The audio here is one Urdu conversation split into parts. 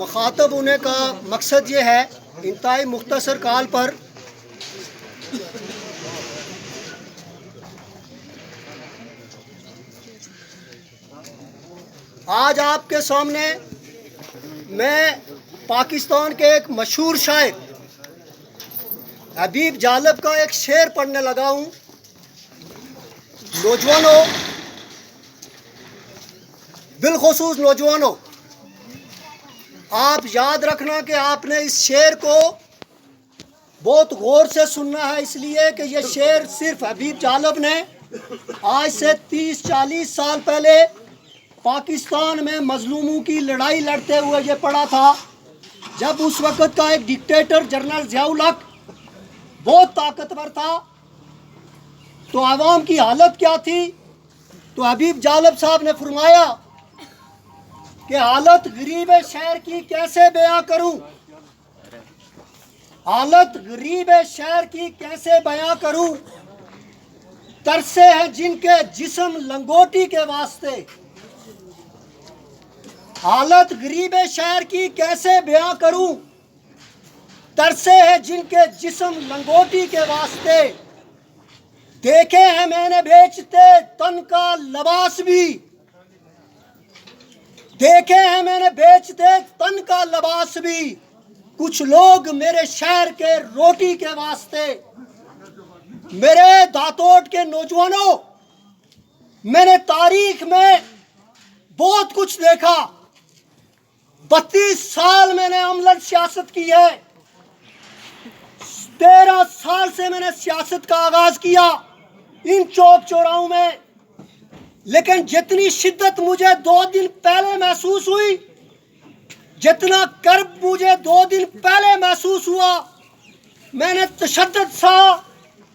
مخاطب ہونے کا مقصد یہ ہے انتہائی مختصر کال پر آج آپ کے سامنے میں پاکستان کے ایک مشہور شاعر حبیب جالب کا ایک شعر پڑھنے لگا ہوں۔ نوجوانوں، بالخصوص نوجوانوں، آپ یاد رکھنا کہ آپ نے اس شعر کو بہت غور سے سننا ہے، اس لیے کہ یہ شعر صرف حبیب جالب نے آج سے 30-40 سال پہلے پاکستان میں مظلوموں کی لڑائی لڑتے ہوئے یہ پڑھا تھا، جب اس وقت کا ایک ڈکٹیٹر جنرل ضیاء الحق بہت طاقتور تھا تو عوام کی حالت کیا تھی۔ تو حبیب جالب صاحب نے فرمایا کہ حالت غریب شہر کی کیسے بیاں کروں، حالت غریب شہر کی کیسے بیاں کروں، ترسے ہیں جن کے جسم لنگوٹی کے واسطے، حالت غریب شہر کی کیسے بیاں کروں، ترسے ہیں جن کے جسم لنگوٹی کے واسطے، دیکھے ہیں میں نے بیچتے تن کا لباس بھی، دیکھے ہیں میں نے بیچتے تن کا لباس بھی، کچھ لوگ میرے شہر کے روٹی کے واسطے۔ میرے داتوٹ کے نوجوانوں، میں نے تاریخ میں بہت کچھ دیکھا، 32 سال میں نے عملاً سیاست کی ہے، 13 سال سے میں نے سیاست کا آغاز کیا ان چوک چوراہوں میں، لیکن جتنی شدت مجھے 2 دن پہلے محسوس ہوئی، جتنا کرب مجھے 2 دن پہلے محسوس ہوا، میں نے تشدد سہا،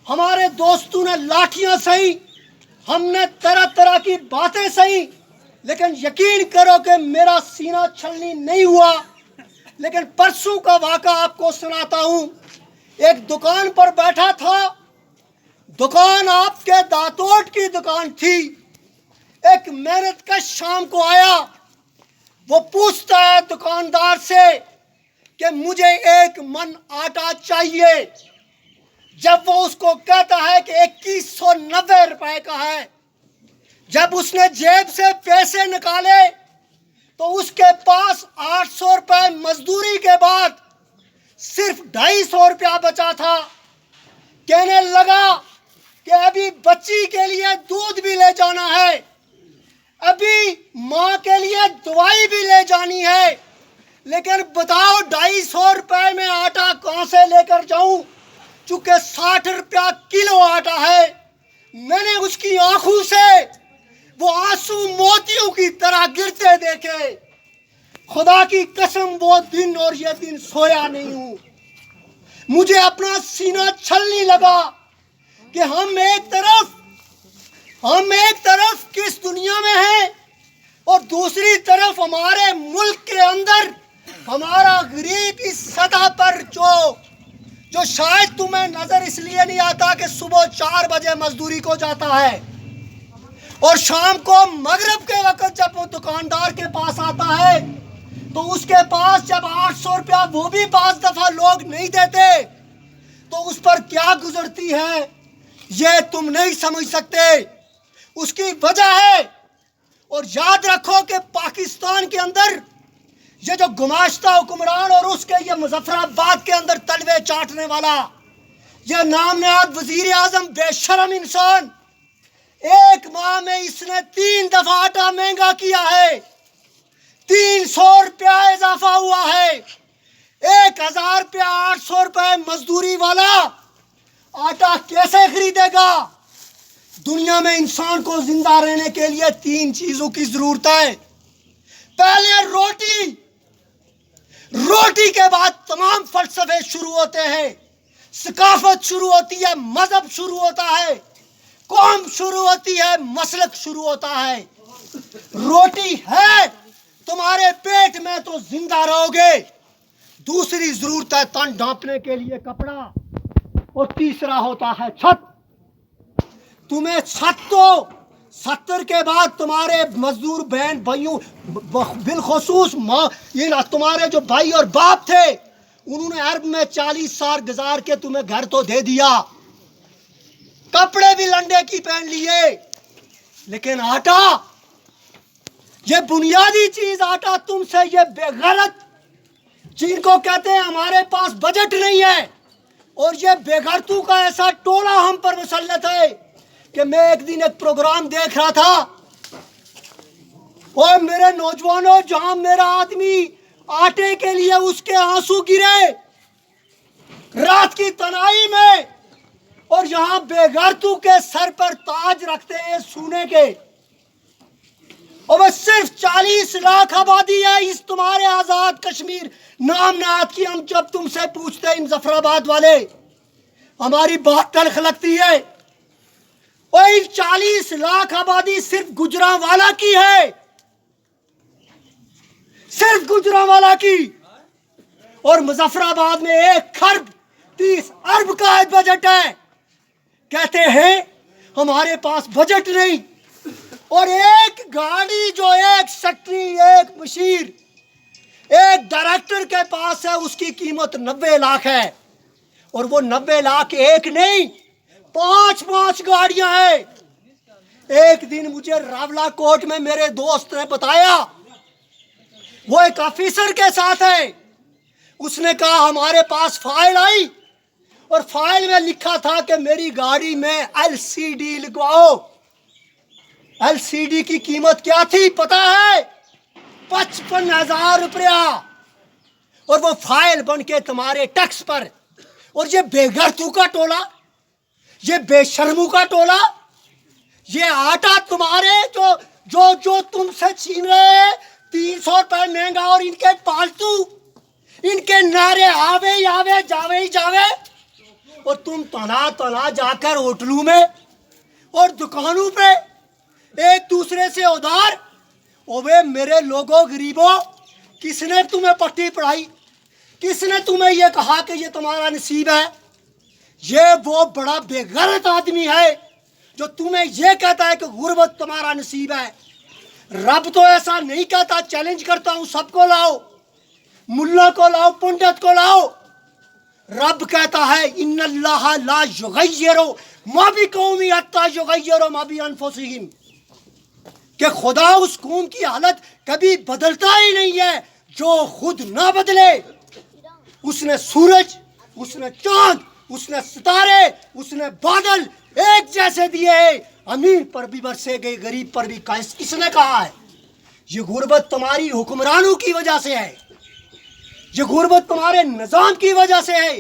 ہمارے دوستوں نے لاٹھیاں سہی، ہم نے طرح طرح کی باتیں سہی، لیکن یقین کرو کہ میرا سینہ چھلنی نہیں ہوا۔ لیکن پرسوں کا واقعہ آپ کو سناتا ہوں۔ ایک دکان پر بیٹھا تھا، دکان آپ کے داتوٹ کی دکان تھی، ایک محنت کش شام کو آیا، وہ پوچھتا ہے دکاندار سے کہ مجھے 1 من آٹا چاہیے، جب وہ اس کو کہتا ہے کہ 2190 روپے کا ہے، جب اس نے جیب سے پیسے نکالے تو اس کے پاس 800 روپے مزدوری کے بعد صرف 250 روپیہ بچا تھا۔ کہنے لگا کہ ابھی بچی کے لیے دودھ بھی لے جانا ہے، ابھی ماں کے لیے دوائی بھی لے جانی ہے، لیکن بتاؤ 250 روپے میں آٹا کہاں سے لے کر جاؤں، چونکہ 60 روپیہ کلو آٹا ہے۔ میں نے اس کی آنکھوں سے وہ آنسو موتیوں کی طرح گرتے دیکھے، خدا کی قسم وہ دن اور یہ دن سویا نہیں ہوں۔ مجھے اپنا سینہ چھلنے لگا کہ ہم ایک طرف کس دنیا میں ہیں اور دوسری طرف ہمارے ملک کے اندر ہمارا غریب اس سطح پر جو شاید تمہیں نظر اس لیے نہیں آتا کہ صبح 4 بجے مزدوری کو جاتا ہے اور شام کو مغرب کے وقت جب وہ دکاندار کے پاس آتا ہے تو اس کے پاس جب 800 روپیہ وہ بھی بعض دفعہ لوگ نہیں دیتے تو اس پر کیا گزرتی ہے یہ تم نہیں سمجھ سکتے۔ اس کی وجہ ہے، اور یاد رکھو کہ پاکستان کے اندر یہ جو گماشتہ حکمران اور اس کے یہ مظفر آباد کے اندر تلوے چاٹنے والا یہ نام نہاد وزیر اعظم بے شرم انسان، 1 ماہ میں اس نے 3 دفعہ آٹا مہنگا کیا ہے، 300 روپیہ اضافہ ہوا ہے، 1000 روپیہ 800 روپے مزدوری والا آٹا کیسے خریدے گا؟ دنیا میں انسان کو زندہ رہنے کے لیے 3 چیزوں کی ضرورت ہے۔ پہلے روٹی کے بعد تمام فلسفے شروع ہوتے ہیں، ثقافت شروع ہوتی ہے، مذہب شروع ہوتا ہے، قوم شروع ہوتی ہے، مسلک شروع ہوتا ہے۔ روٹی ہے تمہارے پیٹ میں تو زندہ رہو گے۔ دوسری ضرورت ہے تن ڈھانپنے کے لیے کپڑا، اور تیسرا ہوتا ہے چھت۔ تمہیں چھت تو 70 کے بعد تمہارے مزدور بہن بھائیوں بالخصوص تمہارے جو بھائی اور باپ تھے انہوں نے عرب میں 40 سال گزار کے تمہیں گھر تو دے دیا, کپڑے بھی لنڈے کی پہن لیے, لیکن آٹا, یہ بنیادی چیز آٹا تم سے یہ غلط, جن کو کہتے ہیں ہمارے پاس بجٹ نہیں ہے, اور یہ بے غیرتوں کا ایسا ٹولہ ہم پر مسلط ہے کہ میں ایک دن ایک پروگرام دیکھ رہا تھا, اور میرے نوجوانوں جہاں میرا آدمی آٹے کے لیے اس کے آنسو گرے رات کی تنہائی میں, اور یہاں بے غیرتوں کے سر پر تاج رکھتے ہیں سونے کے, اور وہ صرف 40 لاکھ آبادی ہے اس تمہارے آزاد کشمیر نام نہاد کی. ہم جب تم سے پوچھتے ہیں مظفر آباد والے, ہماری بات تلخ لگتی ہے, اور 40 لاکھ آبادی صرف گجرانوالہ کی ہے, صرف گجرانوالہ کی, اور مظفر آباد میں 1 ارب 30 ارب کا بجٹ ہے. کہتے ہیں ہمارے پاس بجٹ نہیں, اور ایک گاڑی جو ایک سیکٹری, ایک مشیر, ایک ڈائریکٹر کے پاس ہے اس کی قیمت 90 لاکھ ہے, اور وہ 90 لاکھ ایک نہیں 5 گاڑیاں ہیں. ایک دن مجھے راولا کوٹ میں میرے دوست نے بتایا, وہ ایک آفیسر کے ساتھ ہے, اس نے کہا ہمارے پاس فائل آئی اور فائل میں لکھا تھا کہ میری گاڑی میں LCD لگواؤ. LCD کی قیمت کیا تھی پتا ہے؟ 55,000 روپیہ, اور وہ فائل بن کے تمہارے ٹیکس پر. اور یہ بے غیرتوں کا ٹولہ, یہ بے شرموں کا ٹولہ, یہ آٹا تمہارے جو تم سے چھین رہے ہیں 300 روپے مہنگا, اور ان کے پالتو, ان کے نعرے آوے ہی آوے جاوے ہی جاوے, اور تم تنا جا کر ہوٹلوں میں اور دکانوں پہ ایک دوسرے سے ادھار. اوے میرے لوگوں غریبوں, کس نے تمہیں پٹی پڑھائی؟ کس نے تمہیں یہ کہا کہ یہ تمہارا نصیب ہے؟ یہ وہ بڑا بے غیرت آدمی ہے جو تمہیں یہ کہتا ہے کہ غربت تمہارا نصیب ہے. رب تو ایسا نہیں کہتا. چیلنج کرتا ہوں, سب کو لاؤ, ملا کو لاؤ, پنڈت کو لاؤ. رب کہتا ہے ان اللہ لا یغیر ما بقوم حتی یغیروا ما بانفسہم, کہ خدا اس قوم کی حالت کبھی بدلتا ہی نہیں ہے جو خود نہ بدلے. اس نے سورج, اس نے چاند, اس نے ستارے, اس نے بادل ایک جیسے دیے ہیں, امیر پر بھی برسے گئے, غریب پر بھی. کس نے کہا ہے؟ یہ غربت تمہاری حکمرانوں کی وجہ سے ہے, یہ غربت تمہارے نظام کی وجہ سے ہے.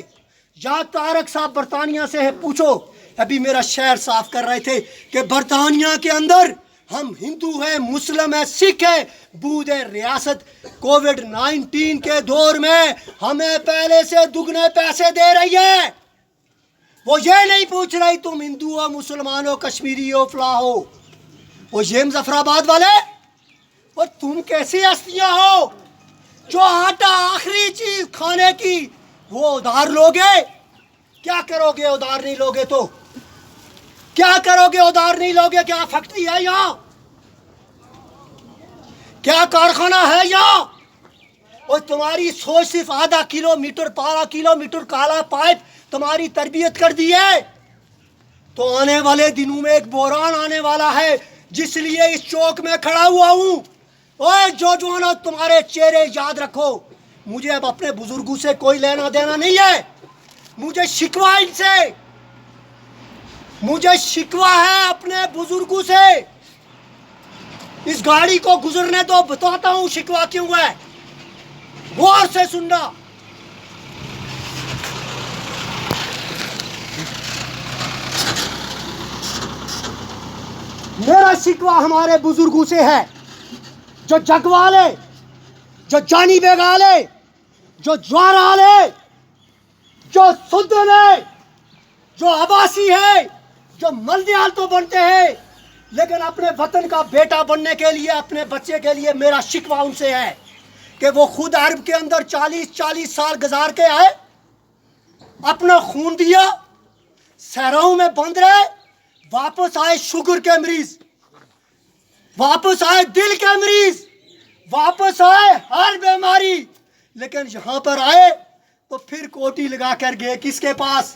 یا طارق صاحب برطانیہ سے ہے, پوچھو. ابھی میرا شہر صاف کر رہے تھے کہ برطانیہ کے اندر ہم ہندو ہیں, مسلم ہیں, سکھ ہیں, بود ہے ریاست کووڈ-19 کے دور میں ہمیں پہلے سے دگنے پیسے دے رہی ہے. وہ یہ نہیں پوچھ رہی تم ہندو ہو, مسلمان ہو, کشمیری ہو, فلاں ہو. وہ یہ مظفر آباد والے, اور تم کیسی ہستیاں ہو جو آٹا آخری چیز کھانے کی وہ ادھار لوگے؟ کیا کرو گے ادھار نہیں لوگے تو؟ کیا کرو گے ادھار نہیں لوگے؟ کیا فیکٹری ہے یہاں؟ کیا کارخانہ ہے یہاں؟ اور تمہاری سوچ صرف ½ کلومیٹر 12 کلومیٹر کالا پائپ تمہاری تربیت کر دی ہے. تو آنے والے دنوں میں ایک بحران آنے والا ہے, جس لیے اس چوک میں کھڑا ہوا ہوں. اوے جوانو, تمہارے چہرے یاد رکھو. مجھے اب اپنے بزرگوں سے کوئی لینا دینا نہیں ہے. مجھے شکوہ ان سے, مجھے شکوہ ہے اپنے بزرگوں سے. اس گاڑی کو گزرنے دو, بتاتا ہوں شکوہ کیوں ہے, غور سے سننا. میرا شکوہ ہمارے بزرگوں سے ہے, جو جگوالے, جو جانی بیگالے, جو جوارالے, جو سدلے, جو عباسی ہے, جو ملدیال تو بنتے ہیں لیکن اپنے وطن کا بیٹا بننے کے لیے, اپنے بچے کے لیے میرا شکوہ ان سے ہے کہ وہ خود عرب کے اندر 40 سال گزار کے آئے, اپنا خون دیا, صحراؤں میں بند رہے, واپس آئے شوگر کے مریض. واپس آئے دل کے مریض، واپس آئے ہر بیماری، لیکن یہاں پر آئے تو پھر کوٹی لگا کر گئے کس کے پاس؟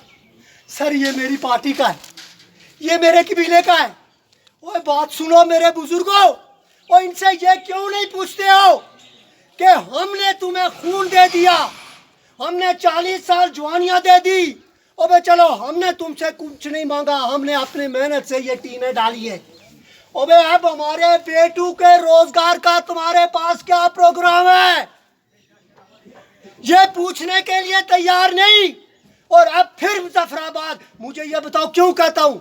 سر یہ میری پارٹی کا ہے، یہ میرے قبیلے کا ہے۔ وہ بات سنو میرے بزرگوں، اور ان سے یہ کیوں نہیں پوچھتے ہو کہ ہم نے تمہیں خون دے دیا، ہم نے 40 سال جوانیاں دے دی، اوبے چلو ہم نے تم سے کچھ نہیں مانگا، ہم نے اپنے محنت سے یہ ٹیمیں ڈالی ہے، اوبے اب ہمارے بیٹوں کے روزگار کا تمہارے پاس کیا پروگرام ہے؟ یہ پوچھنے کے لیے تیار نہیں۔ اور اب پھر مظفر آباد، مجھے یہ بتاؤ کیوں کہتا ہوں،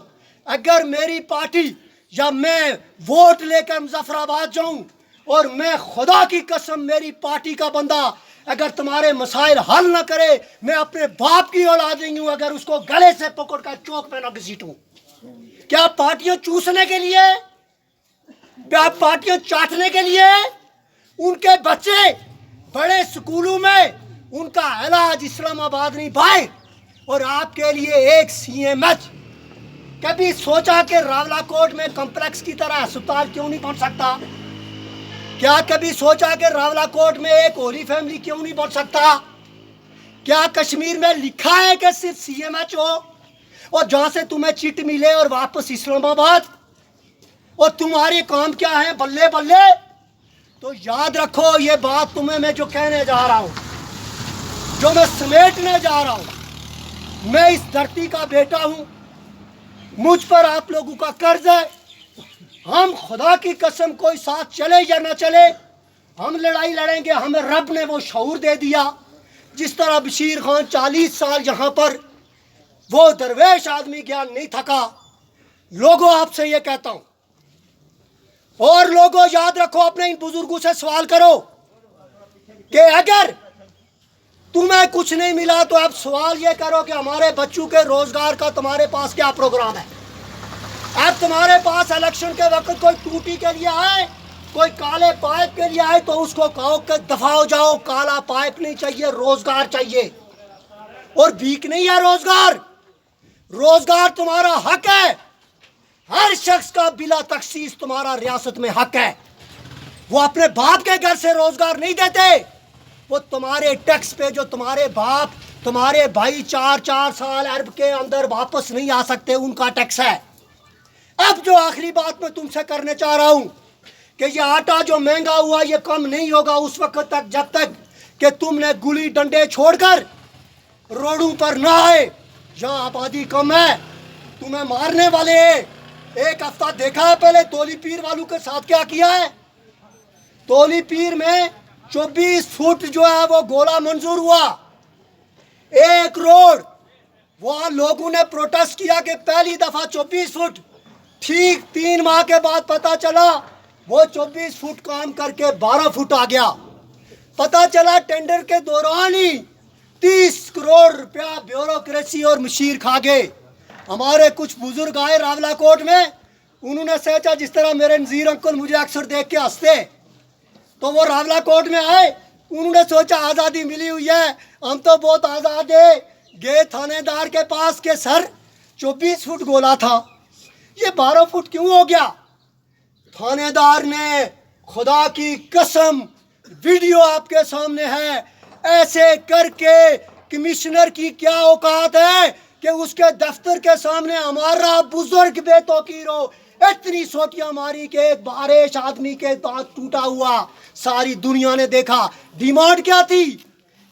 اگر میری پارٹی یا میں ووٹ لے کر مظفر آباد جاؤں اور میں خدا کی قسم میری پارٹی کا بندہ اگر تمہارے مسائل حل نہ کرے، میں اپنے باپ کی اولاد نہیں ہوں اگر اس کو گلے سے پکڑ کر چوک پہ نہ گھسیٹوں۔ کیا پارٹیاں چوسنے کے لیے؟ کیا پارٹیاں چاٹنے کے لیے؟ ان کے بچے بڑے سکولوں میں ان کا علاج اسلام آباد نہیں بھائی، اور آپ کے لیے ایک سی ایم ایچ کبھی سوچا کہ راولا کوٹ میں کمپلیکس کی طرح ہسپتال کیوں نہیں بن سکتا؟ کیا کبھی سوچا کہ راولا کوٹ میں ایک ہولی فیملی کیوں نہیں بن سکتا؟ کیا کشمیر میں لکھا ہے کہ صرف سی ایم ایچ ہو اور جہاں سے تمہیں چٹ ملے اور واپس اسلام آباد؟ اور تمہاری کام کیا ہے؟ بلے بلے۔ تو یاد رکھو یہ بات تمہیں میں جو کہنے جا رہا ہوں، جو میں سمیٹنے جا رہا ہوں، میں اس دھرتی کا بیٹا ہوں، مجھ پر آپ لوگوں کا قرض ہے۔ ہم خدا کی قسم کوئی ساتھ چلے یا نہ چلے، ہم لڑائی لڑیں گے۔ ہمیں رب نے وہ شعور دے دیا، جس طرح بشیر خان 40 سال یہاں پر وہ درویش آدمی گیا نہیں تھکا۔ لوگوں آپ سے یہ کہتا ہوں، اور لوگوں یاد رکھو، اپنے ان بزرگوں سے سوال کرو کہ اگر تمہیں کچھ نہیں ملا تو اب سوال یہ کرو کہ ہمارے بچوں کے روزگار کا تمہارے پاس کیا پروگرام ہے؟ اب تمہارے پاس الیکشن کے وقت کوئی ٹوٹی کے لیے آئے، کوئی کالے پائپ کے لیے آئے تو اس کو کہو کہ دفع ہو جاؤ، کالا پائپ نہیں چاہیے، روزگار چاہیے۔ اور بھیک نہیں ہے روزگار، روزگار تمہارا حق ہے، ہر شخص کا بلا تخصیص تمہارا ریاست میں حق ہے۔ وہ اپنے باپ کے گھر سے روزگار نہیں دیتے، وہ تمہارے ٹیکس پہ جو تمہارے باپ تمہارے بھائی 4 سال عرب کے اندر واپس نہیں آ سکتے، ان کا ٹیکس ہے۔ اب جو آخری بات میں تم سے کرنے چاہ رہا ہوں کہ یہ آٹا جو مہنگا ہوا یہ کم نہیں ہوگا اس وقت تک جب تک کہ تم نے گلی ڈنڈے چھوڑ کر روڈوں پر نہ آئے۔ یہاں آبادی کم ہے، تمہیں مارنے والے ہیں۔ ایک ہفتہ دیکھا ہے پہلے تولی پیر والوں کے ساتھ کیا کیا ہے؟ تولی پیر میں 24 فٹ جو ہے وہ گولا منظور ہوا، ایک روڈ۔ وہاں لوگوں نے پروٹیسٹ کیا کہ پہلی دفعہ 24 فٹ، ٹھیک 3 ماہ کے بعد پتا چلا وہ 24 فٹ کام کر کے 12 فٹ آ گیا۔ پتا چلا ٹینڈر کے دوران ہی 30 کروڑ روپیہ بیوروکریسی اور مشیر کھا گئے۔ ہمارے کچھ بزرگ آئے راولا کوٹ میں، انہوں نے سوچا جس طرح میرے نذیر انکل مجھے اکثر دیکھ کے ہنستے، تو وہ راولا کوٹ میں آئے، انہوں نے سوچا آزادی ملی ہوئی ہے، ہم تو بہت آزاد ہے۔ گئے تھانے دار کے پاس کہ سر 24 فٹ گولا تھا، یہ 12 فٹ کیوں ہو گیا؟ تھانے دار نے خدا کی قسم، ویڈیو آپ کے سامنے ہے، ایسے کر کے کمشنر کی کیا اوقات ہے کہ اس کے دفتر کے سامنے ہمارا بزرگ بے توقیر ہو، اتنی سوٹیاں ماری کہ ایک بارش آدمی کے دانت ٹوٹا ہوا ساری دنیا نے دیکھا۔ ڈیمانڈ کیا تھی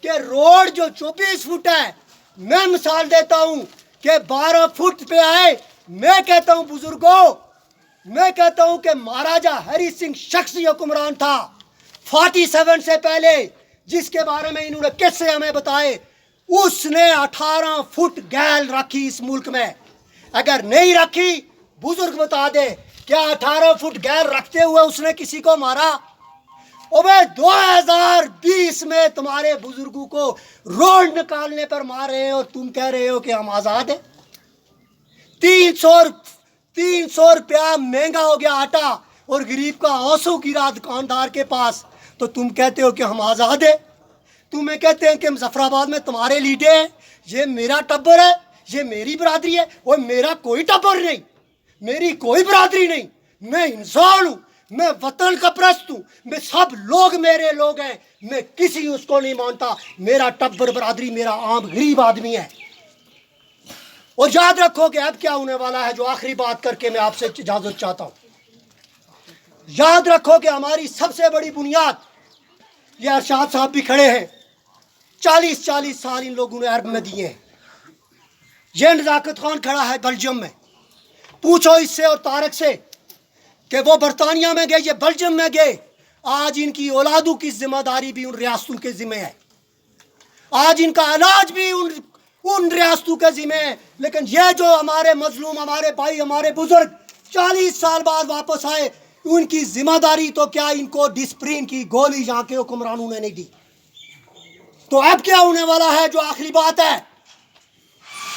کہ روڈ جو 24 فٹ ہے، میں مثال دیتا ہوں کہ 12 فٹ پہ آئے۔ میں کہتا ہوں بزرگوں، میں کہتا ہوں کہ مہاراجہ ہری سنگھ شخصی حکمران تھا 47 سے پہلے، جس کے بارے میں انہوں نے قصے ہمیں بتائے، اس نے 18 فٹ گیل رکھی اس ملک میں۔ اگر نہیں رکھی بزرگ بتا دے، کیا 18 فٹ گیل رکھتے ہوئے اس نے کسی کو مارا؟ اوے 2020 میں تمہارے بزرگوں کو روڈ نکالنے پر مار رہے ہیں اور تم کہہ رہے ہو کہ ہم آزاد ہیں۔ 300 روپیہ مہنگا ہو گیا آٹا اور غریب کا آنسو گرا دکاندار کے پاس، تو تم کہتے ہو کہ ہم آزاد ہیں۔ تمہیں کہتے ہیں کہ مظفر آباد میں تمہارے لیڈر ہیں، یہ میرا ٹبر ہے، یہ میری برادری ہے۔ اور میرا کوئی ٹبر نہیں، میری کوئی برادری نہیں، میں انسان ہوں، میں وطن کا پرست ہوں، میں سب لوگ میرے لوگ ہیں، میں کسی اس کو نہیں مانتا، میرا ٹبر برادری میرا عام غریب آدمی ہے۔ اور یاد رکھو کہ اب کیا ہونے والا ہے، جو آخری بات کر کے میں آپ سے اجازت چاہتا ہوں، یاد رکھو کہ ہماری سب سے بڑی بنیاد، یہ ارشاد صاحب بھی کھڑے ہیں، 40 سال ان لوگوں نے عرب میں دیے ہیں۔ یہ نزاکت خان کھڑا ہے بلجیم میں، پوچھو اس سے اور طارق سے کہ وہ برطانیہ میں گئے، یہ بلجیم میں گئے، آج ان کی اولادوں کی ذمہ داری بھی ان ریاستوں کے ذمہ ہے، آج ان کا علاج بھی ان ریاستوں کے ذمہ ہے۔ لیکن یہ جو ہمارے مظلوم، ہمارے بھائی، ہمارے بزرگ 40 سال بعد واپس آئے، ان کی ذمہ داری تو کیا، ان کو ڈسپرین کی گولی یہاں کے حکمرانوں نے نہیں دی۔ تو اب کیا ہونے والا ہے، جو آخری بات ہے،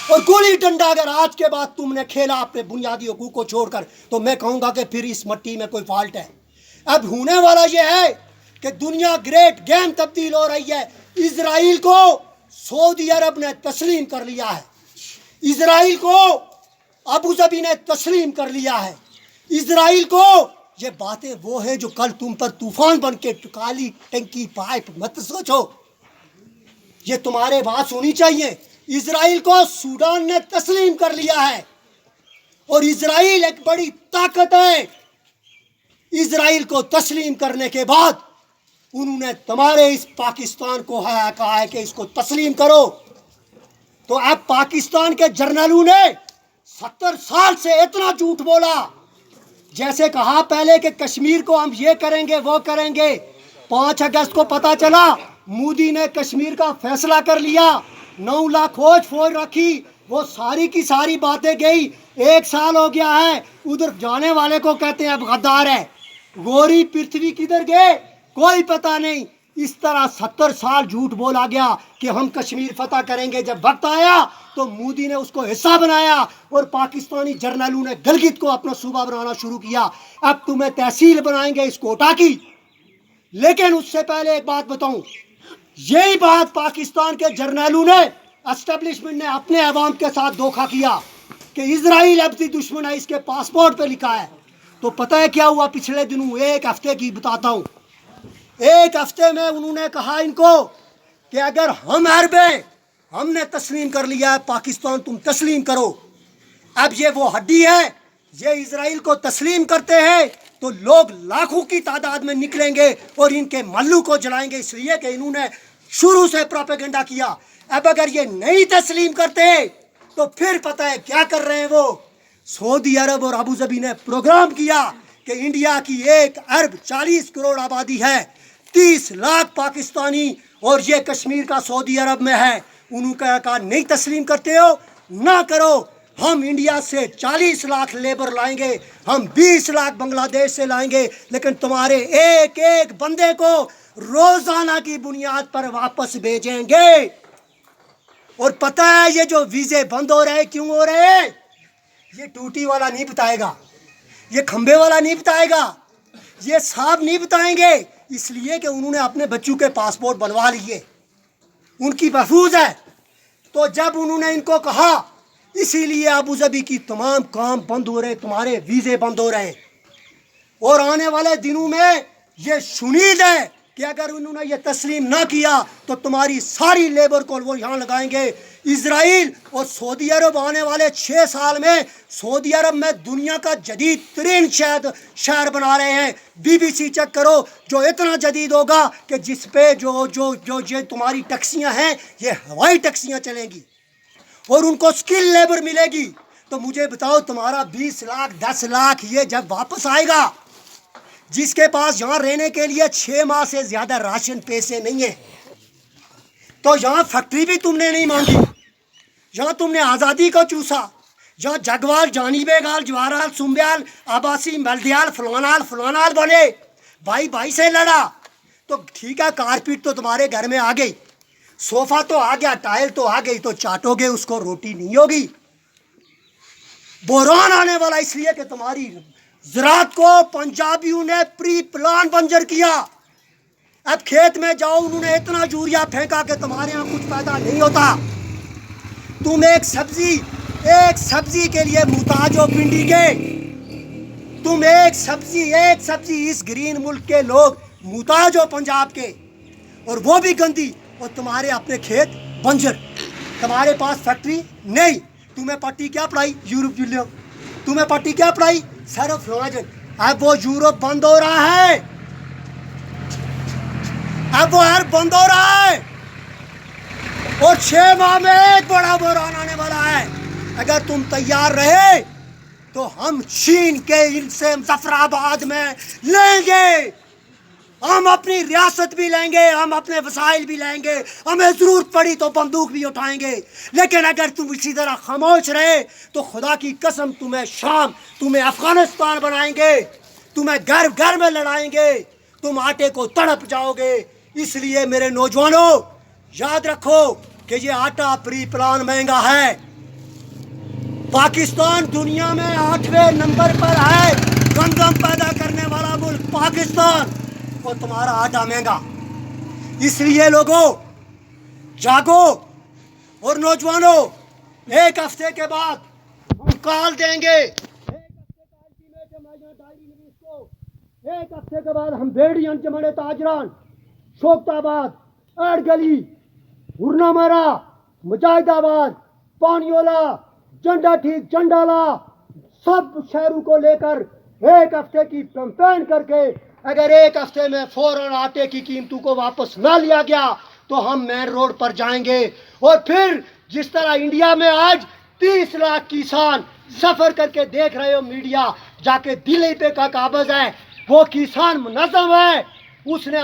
اور گولی ڈنڈا اگر آج کے بعد تم نے کھیلا اپنے بنیادی حقوق کو چھوڑ کر، تو میں کہوں گا کہ پھر اس مٹی میں کوئی فالٹ ہے۔ اب ہونے والا یہ ہے کہ دنیا گریٹ گیم تبدیل ہو رہی ہے۔ اسرائیل کو سعودی عرب نے تسلیم کر لیا ہے، اسرائیل کو ابو ظبی نے تسلیم کر لیا ہے، اسرائیل کو یہ باتیں وہ ہیں جو کل تم پر طوفان بن کے کالی ٹنکی پائپ مت سوچو، یہ تمہارے بات ہونی چاہیے۔ اسرائیل کو سوڈان نے تسلیم کر لیا ہے، اور اسرائیل ایک بڑی طاقت ہے۔ اسرائیل کو تسلیم کرنے کے بعد انہوں نے تمہارے اس پاکستان کو کہا ہے کہ اس کو تسلیم کرو۔ تو اب پاکستان کے جرنلوں نے 70 سال سے اتنا جھوٹ بولا، جیسے کہا پہلے کہ کشمیر کو ہم یہ کریں گے وہ کریں گے، 5 اگست کو پتا چلا مودی نے کشمیر کا فیصلہ کر لیا، 9 لاکھ فوج رکھی، وہ ساری کی ساری باتیں گئی، 1 سال ہو گیا ہے، ادھر جانے والے کو کہتے ہیں اب غدار ہے۔ گوری پرتھوی کدھر گئے کوئی پتہ نہیں۔ اس طرح 70 سال جھوٹ بولا گیا کہ ہم کشمیر فتح کریں گے، جب وقت آیا تو مودی نے اس کو حصہ بنایا، اور پاکستانی جرنلوں نے گلگت کو اپنا صوبہ بنانا شروع کیا۔ اب تمہیں تحصیل بنائیں گے اس کوٹا کی۔ لیکن اس سے پہلے ایک بات بتاؤں، یہی بات پاکستان کے جرنیلوں نے، اسٹیبلشمنٹ نے اپنے عوام کے ساتھ دھوکہ کیا کہ اسرائیل ابدی دشمن ہے، اس کے پاسپورٹ پہ لکھا ہے۔ تو پتہ ہے کیا ہوا پچھلے دنوں، 1 ہفتے کی بتاتا ہوں۔ 1 ہفتے میں انہوں نے کہا ان کو کہ اگر ہم عرب ہیں، ہم نے تسلیم کر لیا ہے پاکستان، تم تسلیم کرو۔ اب یہ وہ ہڈی ہے، یہ اسرائیل کو تسلیم کرتے ہیں تو لوگ لاکھوں کی تعداد میں نکلیں گے اور ان کے ملو کو جلائیں گے، اس لیے کہ انہوں نے شروع سے پروپیگنڈا کیا۔ اب اگر یہ نہیں تسلیم کرتے تو پھر پتہ ہے کیا کر رہے ہیں وہ، سعودی عرب اور ابو ظبی نے پروگرام کیا کہ انڈیا کی 1 ارب 40 کروڑ آبادی ہے، 30 لاکھ پاکستانی، اور یہ کشمیر کا سعودی عرب میں ہے۔ انہوں نے کہا نہیں تسلیم کرتے ہو، نہ کرو، ہم انڈیا سے 40 لاکھ لیبر لائیں گے، ہم 20 لاکھ بنگلہ دیش سے لائیں گے، لیکن تمہارے ایک ایک بندے کو روزانہ کی بنیاد پر واپس بھیجیں گے۔ اور پتہ ہے یہ جو ویزے بند ہو رہے کیوں ہو رہے ہیں، یہ ٹوٹی والا نہیں بتائے گا، یہ کھمبے والا نہیں بتائے گا، یہ صاحب نہیں بتائیں گے، اس لیے کہ انہوں نے اپنے بچوں کے پاسپورٹ بنوا لیے، ان کی محفوظ ہے۔ تو جب انہوں نے ان کو کہا، اسی لیے ابو ظبی کی تمام کام بند ہو رہے، تمہارے ویزے بند ہو رہے، اور آنے والے دنوں میں یہ شنید ہے کہ اگر انہوں نے یہ تسلیم نہ کیا تو تمہاری ساری لیبر کو وہ یہاں لگائیں گے۔ اسرائیل اور سعودی عرب آنے والے 6 سال میں، سعودی عرب میں دنیا کا جدید ترین شہر بنا رہے ہیں۔ BBC چیک کرو، جو اتنا جدید ہوگا کہ جس پہ جو یہ تمہاری ٹیکسیاں ہیں، یہ ہوائی ٹیکسیاں چلیں گی، اور ان کو سکل لیبر ملے گی۔ تو مجھے بتاؤ، تمہارا 20 لاکھ 10 لاکھ یہ جب واپس آئے گا، جس کے پاس یہاں رہنے کے لیے 6 ماہ سے زیادہ راشن پیسے نہیں ہیں، تو یہاں فیکٹری بھی تم نے نہیں مانگی، یہاں تم نے آزادی کو چوسا، یہاں جگوال، جانی بیگال، جوارال، سنبیال، آباسی، ملدیال، فلانال بنے، بھائی سے لڑا۔ تو ٹھیک ہے، کارپیٹ تو تمہارے گھر میں آ گئی، صوفہ تو آ گیا، ٹائل تو آ گئی، تو چاٹو گے اس کو، روٹی نہیں ہوگی۔ بحران آنے والا اس لیے کہ تمہاری زراعت کو پنجابیوں نے پری پلان بنجر کیا۔ اب کھیت میں جاؤ، انہوں نے اتنا یوریا پھینکا کہ تمہارے ہاں کچھ پیدا نہیں ہوتا۔ تم ایک سبزی کے لیے محتاج ہو، پنڈی کے، تم ایک سبزی اس گرین ملک کے لوگ محتاج ہو پنجاب کے، اور وہ بھی گندی، اور تمہارے اپنے کھیت بنجر، تمہارے پاس فیکٹری نہیں۔ تمہیں پٹی کیا پڑھائی؟ Europe union. تمہیں پٹی کیا پڑھائی؟ صرف فلوجن۔ اب وہ یورپ بند ہو رہا ہے، اب وہ عرب بند ہو رہا ہے، اور 6 ماہ میں ایک بڑا بحران آنے والا ہے۔ اگر تم تیار رہے تو ہم چین کے ان سے ظفر آباد میں لیں گے، ہم اپنی ریاست بھی لیں گے، ہم اپنے وسائل بھی لیں گے، ہمیں ضرورت پڑی تو بندوق بھی اٹھائیں گے۔ لیکن اگر تم اسی طرح خاموش رہے تو خدا کی قسم تمہیں شام، تمہیں افغانستان بنائیں گے، تمہیں گھر گھر میں لڑائیں گے، تم آٹے کو تڑپ جاؤ گے۔ اس لیے میرے نوجوانوں، یاد رکھو کہ یہ آٹا پری پلان مہنگا ہے۔ پاکستان دنیا میں 8ویں نمبر پر ہے، گندم پیدا کرنے والا ملک پاکستان، اور تمہارا آٹا مہنگا۔ اس لیے لوگوں جاگو، اور نوجوانوں، 1 ہفتے کے بعد ہم کال دیں گے، 1 ہفتے کے بعد ہم بیڑیاں چمڑے تاجران، شوکت آباد، ایڈ گلی، ہرنامرا، مجاہد آباد، پانیولا، جنڈا ٹھیک، جنڈالا، سب شہروں کو لے کر 1 ہفتے کی کیمپین کر کے، اگر 1 ہفتے میں فوراً آٹے کی قیمتوں کو واپس نہ لیا گیا تو ہم مین روڈ پر جائیں گے۔ اور پھر جس طرح انڈیا میں آج 30 لاکھ کسان سفر کر کے دیکھ رہے ہو، میڈیا جا کے دلی پہ کا قابض ہے، وہ کسان منظم ہے، اس نے